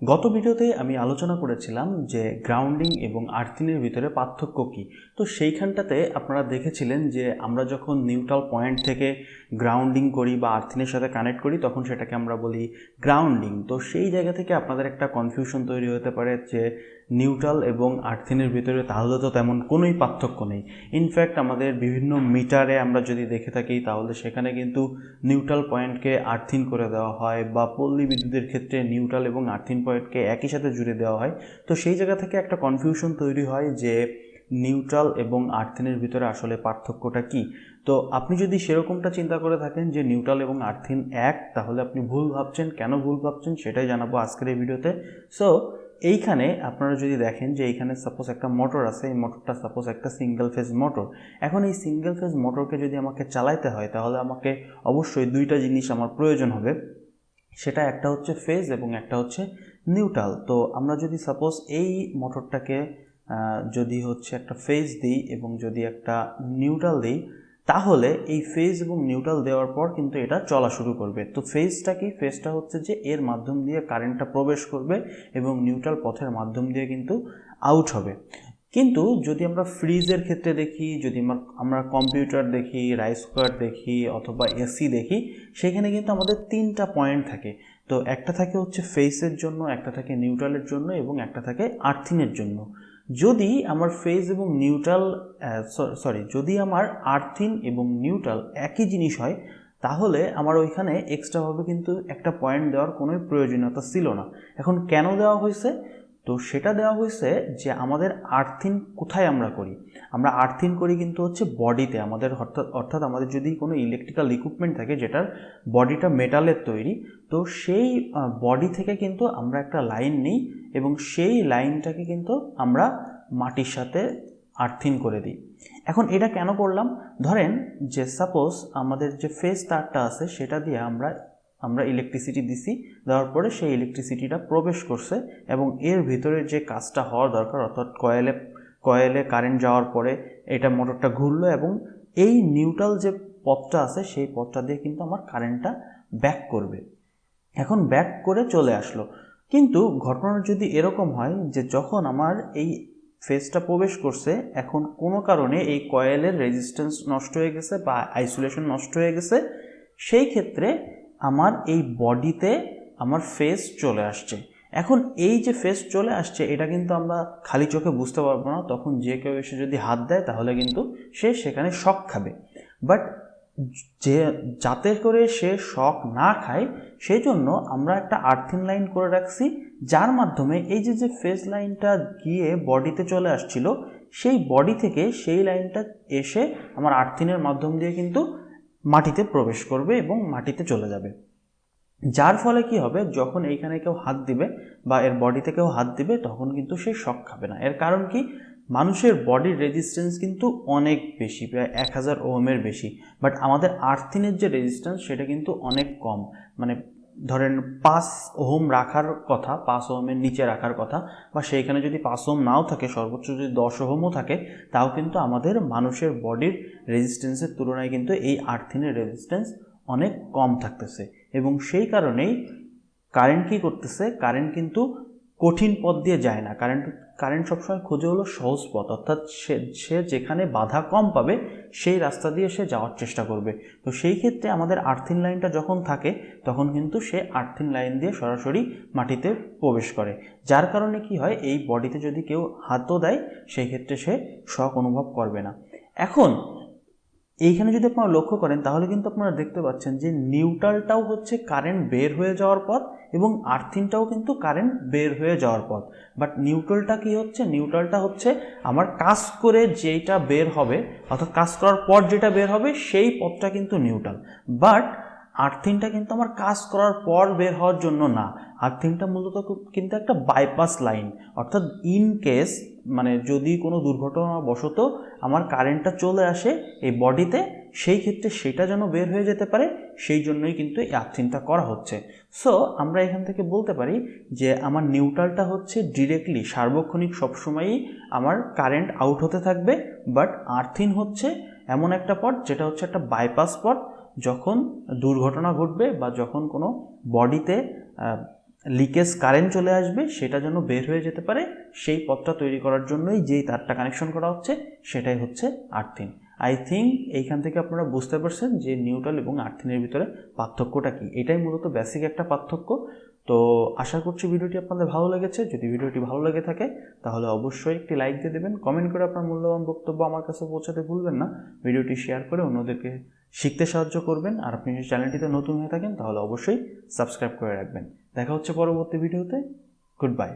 গত ভিডিওতে আমি আলোচনা করেছিলাম যে গ্রাউন্ডিং এবং আর্থিনের ভিতরে পার্থক্য কী। তো সেইখানটাতে আপনারা দেখেছিলেন যে আমরা যখন নিউট্রাল পয়েন্ট থেকে গ্রাউন্ডিং করি বা আর্থিনের সাথে কানেক্ট করি তখন সেটাকে আমরা বলি গ্রাউন্ডিং। তো সেই জায়গা থেকে আপনাদের একটা কনফিউশন তৈরি হতে পারে যে নিউট্রাল এবং আর্থিনের ভিতরে তাহলে তো তেমন কোনোই পার্থক্য নেই। ইনফ্যাক্ট আমাদের বিভিন্ন মিটারে আমরা যদি দেখে থাকি তাহলে সেখানে কিন্তু নিউট্রাল পয়েন্টকে আর্থিন করে দেওয়া হয়, বা পল্লী বিদ্যুতের ক্ষেত্রে নিউট্রাল এবং আর্থিন পয়েন্টকে একই সাথে জুড়ে দেওয়া হয়। তো সেই জায়গা থেকে একটা কনফিউশন তৈরি হয় যে নিউট্রাল এবং আর্থিনের ভিতরে আসলে পার্থক্যটা কী। তো আপনি যদি সেরকমটা চিন্তা করে থাকেন যে নিউট্রাল এবং আর্থিন এক, তাহলে আপনি ভুল ভাবছেন। কেন ভুল ভাবছেন সেটাই জানাবো আজকের এই ভিডিওতে। সো এইখানে আপনারা যদি দেখেন যে এইখানে সাপোজ একটা মোটর আছে, এই মোটরটা সাপোজ একটা সিঙ্গেল ফেজ মোটর। এখন এই সিঙ্গেল ফেজ মোটরকে যদি আমাকে চালাইতে হয় তাহলে আমাকে অবশ্যই দুইটা জিনিস আমার প্রয়োজন হবে। সেটা একটা হচ্ছে ফেজ এবং একটা হচ্ছে নিউট্রাল। তো আমরা যদি সাপোজ এই মোটরটাকে যদি হচ্ছে একটা ফেজ দিই এবং যদি একটা নিউট্রাল দিই, তাহলে এই ফেজ এবং নিউট্রাল দেওয়ার পর কিন্তু এটা চলা শুরু করবে। তো ফেজটা কি? ফেজটা হচ্ছে যে এর মাধ্যম দিয়ে কারেন্টটা প্রবেশ করবে এবং নিউট্রাল পথের মাধ্যম দিয়ে কিন্তু আউট হবে। কিন্তু যদি আমরা ফ্রিজের ক্ষেত্রে দেখি, যদি আমরা কম্পিউটার দেখি, রাইস কুকার দেখি অথবা এসি দেখি, সেখানে কিন্তু আমাদের তিনটা পয়েন্ট থাকে। তো একটা থাকে হচ্ছে ফেজের জন্য, একটা থাকে নিউট্রালের জন্য এবং একটা থাকে আর্থিনের জন্য। যদি আমার ফেজ এবং নিউট্রাল যদি আমার আর্থিন এবং নিউট্রাল একই জিনিস হয়, তাহলে আমার ওইখানে এক্সট্রাভাবে কিন্তু একটা পয়েন্ট দেওয়ার কোনো প্রয়োজনীয়তা ছিল না। এখন কেন দেওয়া হয়েছে? তো সেটা দেওয়া হয়েছে যে আমাদের আর্থিন কোথায় আমরা করি। আমরা আর্থিন করি কিন্তু হচ্ছে বডিতে আমাদের, অর্থাৎ আমাদের যদি কোনো ইলেকট্রিক্যাল ইকুইপমেন্ট থাকে যেটার বডিটা মেটালের তৈরি, তো সেই বডি থেকে কিন্তু আমরা একটা লাইন নিই এবং সেই লাইনটাকে কিন্তু আমরা মাটির সাথে আর্থিন করে দিই। এখন এটা কেন করলাম? ধরেন যে সাপোজ আমাদের যে ফেজ তারটা আছে সেটা দিয়ে আমরা ইলেকট্রিসিটি দিছি, দেওয়ার পরে সেই ইলেকট্রিসিটিটা প্রবেশ করছে এবং এর ভিতরে যে কাজটা হওয়ার দরকার, অর্থাৎ কয়েলে কারেন্ট যাওয়ার পরে এটা মোটরটা ঘুরলো এবং এই নিউট্রাল যে পথটা আছে সেই পথটা দিয়ে কিন্তু আমার কারেন্টটা ব্যাক করবে। এখন ব্যাক করে চলে আসলো। কিন্তু ঘটনা যদি এরকম হয় যে যখন আমার এই ফেজটা প্রবেশ করছে, এখন কোনো কারণে এই কয়েলের রেজিস্ট্যান্স নষ্ট হয়ে গেছে বা আইসোলেশন নষ্ট হয়ে গেছে, সেই ক্ষেত্রে আমার এই বডিতে আমার ফেজ চলে আসছে। এখন এই যে ফেজ চলে আসছে এটা কিন্তু আমরা খালি চোখে বুঝতে পারবো না, তখন যে কেউ এসে যদি হাত দেয় তাহলে কিন্তু সে সেখানে শক খাবে। বাট যাতে করে সে শক না খায় সেই জন্য আমরা একটা আর্থিং লাইন করে রাখছি, যার মাধ্যমে এই যে ফেজ লাইনটা গিয়ে বডিতে চলে আসছিল, সেই বডি থেকে সেই লাইনটা এসে আমার আর্থিনের মাধ্যম দিয়ে কিন্তু মাটিতে প্রবেশ করবে এবং মাটিতে চলে যাবে। যার ফলে কি হবে, যখন এইখানে কেউ হাত দিবে বা এর বডিতে কেউ হাত দিবে তখন কিন্তু সে শক খাবে না। এর কারণ কি? মানুষের বডির রেজিস্ট্যান্স কিন্তু অনেক বেশি, প্রায় 1000 ওহমের বেশি। বাট আমাদের আর্থিনের যে রেজিস্ট্যান্স সেটা কিন্তু অনেক কম। মানে ধরেন 5 ওহম রাখার কথা, 5 ওহমের নিচে রাখার কথা, বা সেইখানে যদি 5 ওহম নাও থাকে, সর্বোচ্চ যদি 10 ওহমও থাকে, তাও কিন্তু আমাদের মানুষের বডির রেজিস্ট্যান্সের তুলনায় কিন্তু এই আর্থিনের রেজিস্ট্যান্স অনেক কম থাকতেছে। এবং সেই কারণেই কারেন্ট কী করতেছে, কারেন্ট কিন্তু কঠিন পথ দিয়ে যায় না। কারেন্ট সবসময় খোঁজে হলো সহজ পথ, অর্থাৎ সে যেখানে বাধা কম পাবে সেই রাস্তা দিয়ে সে যাওয়ার চেষ্টা করবে। তো সেই ক্ষেত্রে আমাদের আর্থিং লাইনটা যখন থাকে তখন কিন্তু সে আর্থিং লাইন দিয়ে সরাসরি মাটিতে প্রবেশ করে। যার কারণে কি হয়, এই বডিতে যদি কেউ হাতও দেয় সেই ক্ষেত্রে সে শক অনুভব করবে না। এখন এইখানে যদি আপনারা লক্ষ্য করেন তাহলে কিন্তু আপনারা দেখতে পাচ্ছেন যে নিউট্রালটাও হচ্ছে কারেন্ট বের হয়ে যাওয়ার পথ এবং আর্থিনটাও কিন্তু কারেন্ট বের হয়ে যাওয়ার পথ। বাট নিউট্রালটা কি হচ্ছে? নিউট্রালটা হচ্ছে আমার কাজ করে যেটা বের হবে, অর্থাৎ কাজ করার পর যেটা বের হবে সেই পথটা কিন্তু নিউট্রাল। বাট আর্থিংটা কিন্তু আমার কাজ করার পর বের হওয়ার জন্য না। আর্থিংটা মূলত কিন্তু একটা বাইপাস লাইন, অর্থাৎ ইন কেস মানে যদি কোনো দুর্ঘটনাবশত আমার কারেন্টটা চলে আসে এই বডিতে, সেই ক্ষেত্রে সেটা যেন বের হয়ে যেতে পারে, সেই জন্যই কিন্তু এই আর্থিংটা করা হচ্ছে। সো আমরা এখান থেকে বলতে পারি যে আমার নিউট্রালটা হচ্ছে ডিরেক্টলি সার্বক্ষণিক সবসময়ই আমার কারেন্ট আউট হতে থাকবে। বাট আর্থিং হচ্ছে এমন একটা পথ যেটা হচ্ছে একটা বাইপাস পথ, যখন দুর্ঘটনা ঘটবে বা যখন কোনো বডিতে লিকেজ কারেন্ট চলে আসবে সেটা যেন বের হয়ে যেতে পারে, সেই পথটা তৈরি করার জন্যই যেই তারটা কানেকশন করা হচ্ছে সেটাই হচ্ছে আর্থিং। আই থিঙ্ক এইখান থেকে আপনারা বুঝতে পারছেন যে নিউট্রাল এবং আর্থিনের ভিতরে পার্থক্যটা কী। এটাই মূলত বেসিক একটা পার্থক্য। তো আশা করছি ভিডিওটি আপনাদের ভালো লেগেছে। যদি ভিডিওটি ভালো লেগে থাকে তাহলে অবশ্যই একটি লাইক দিয়ে দেবেন, কমেন্ট করে আপনার মূল্যবান বক্তব্য আমার কাছে পৌঁছাতে ভুলবেন না। ভিডিওটি শেয়ার করে অন্যদেরকে শিখতে সাহায্য করবেন। আর আপনি যদি চ্যানেলটিতে নতুন হয়ে থাকেন তাহলে অবশ্যই সাবস্ক্রাইব করে রাখবেন। দেখা হচ্ছে পরবর্তী ভিডিওতে। Good bye.